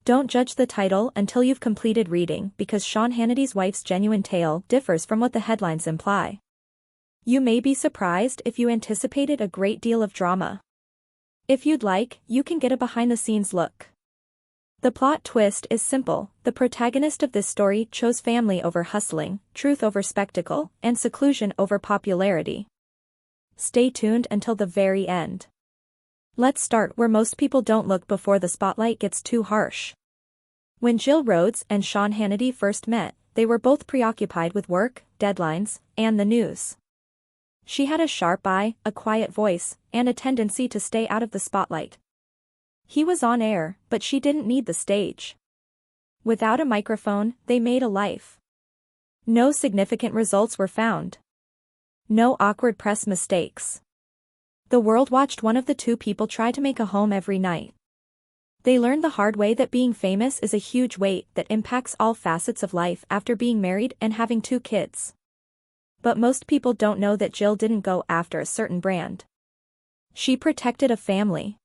Don't judge the title until you've completed reading because Sean Hannity's wife's genuine tale differs from what the headlines imply. You may be surprised if you anticipated a great deal of drama. If you'd like, you can get a behind-the-scenes look. The plot twist is simple. The protagonist of this story chose family over hustling, truth over spectacle, and seclusion over popularity. Stay tuned until the very end. Let's start where most people don't look before the spotlight gets too harsh. When Jill Rhodes and Sean Hannity first met, they were both preoccupied with work, deadlines, and the news. She had a sharp eye, a quiet voice, and a tendency to stay out of the spotlight. He was on air, but she didn't need the stage. Without a microphone, they made a life. No significant results were found. No awkward press mistakes. The world watched one of the two people try to make a home every night. They learned the hard way that being famous is a huge weight that impacts all facets of life after being married and having 2 kids. But most people don't know that Jill didn't go after a certain brand. She protected a family.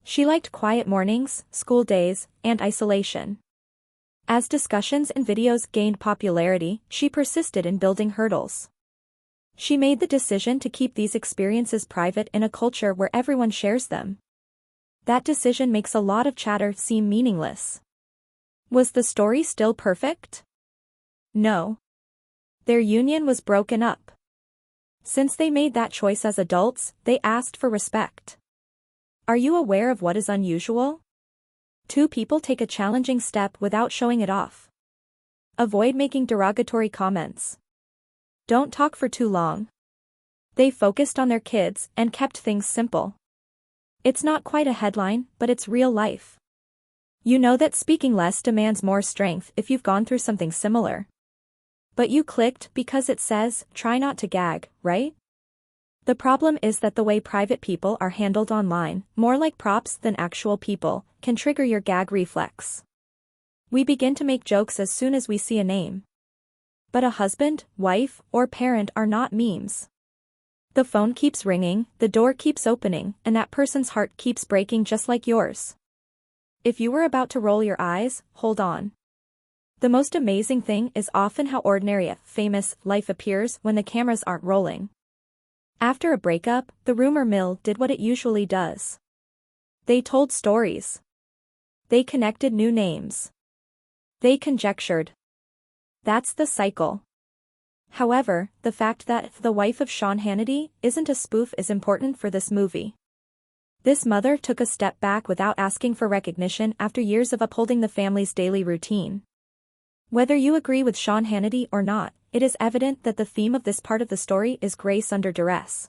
She liked quiet mornings, school days, and isolation. As discussions and videos gained popularity, she persisted in building hurdles. She made the decision to keep these experiences private in a culture where everyone shares them. That decision makes a lot of chatter seem meaningless. Was the story still perfect? No. Their union was broken up. Since they made that choice as adults, they asked for respect. Are you aware of what is unusual? 2 people take a challenging step without showing it off. Avoid making derogatory comments. Don't talk for too long. They focused on their kids and kept things simple. It's not quite a headline, but it's real life. You know that speaking less demands more strength if you've gone through something similar. But you clicked because it says, try not to gag, right? The problem is that the way private people are handled online, more like props than actual people, can trigger your gag reflex. We begin to make jokes as soon as we see a name. But a husband, wife, or parent are not memes. The phone keeps ringing, the door keeps opening, and that person's heart keeps breaking just like yours. If you were about to roll your eyes, hold on. The most amazing thing is often how ordinary a famous life appears when the cameras aren't rolling. After a breakup, the rumor mill did what it usually does. They told stories. They connected new names. They conjectured. That's the cycle. However, the fact that the wife of Sean Hannity isn't a spoof is important for this movie. This mother took a step back without asking for recognition after years of upholding the family's daily routine. Whether you agree with Sean Hannity or not, it is evident that the theme of this part of the story is grace under duress.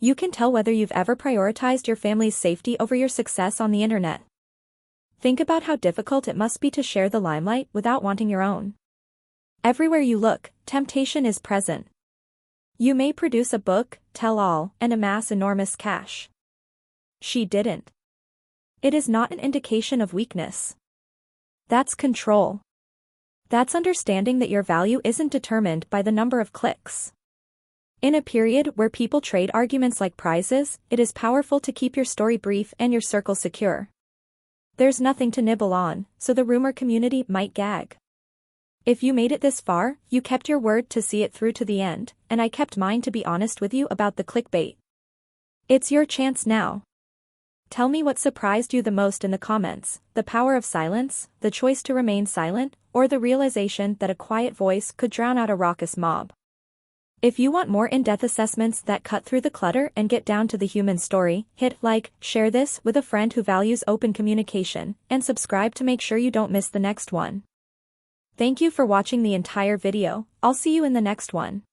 You can tell whether you've ever prioritized your family's safety over your success on the internet. Think about how difficult it must be to share the limelight without wanting your own. Everywhere you look, temptation is present. You may produce a book, tell all, and amass enormous cash. She didn't. It is not an indication of weakness. That's control. That's understanding that your value isn't determined by the number of clicks. In a period where people trade arguments like prizes, it is powerful to keep your story brief and your circle secure. There's nothing to nibble on, so the rumor community might gag. If you made it this far, you kept your word to see it through to the end, and I kept mine to be honest with you about the clickbait. It's your chance now. Tell me what surprised you the most in the comments, the power of silence, the choice to remain silent, or the realization that a quiet voice could drown out a raucous mob. If you want more in-depth assessments that cut through the clutter and get down to the human story, hit like, share this with a friend who values open communication, and subscribe to make sure you don't miss the next one. Thank you for watching the entire video. I'll see you in the next one.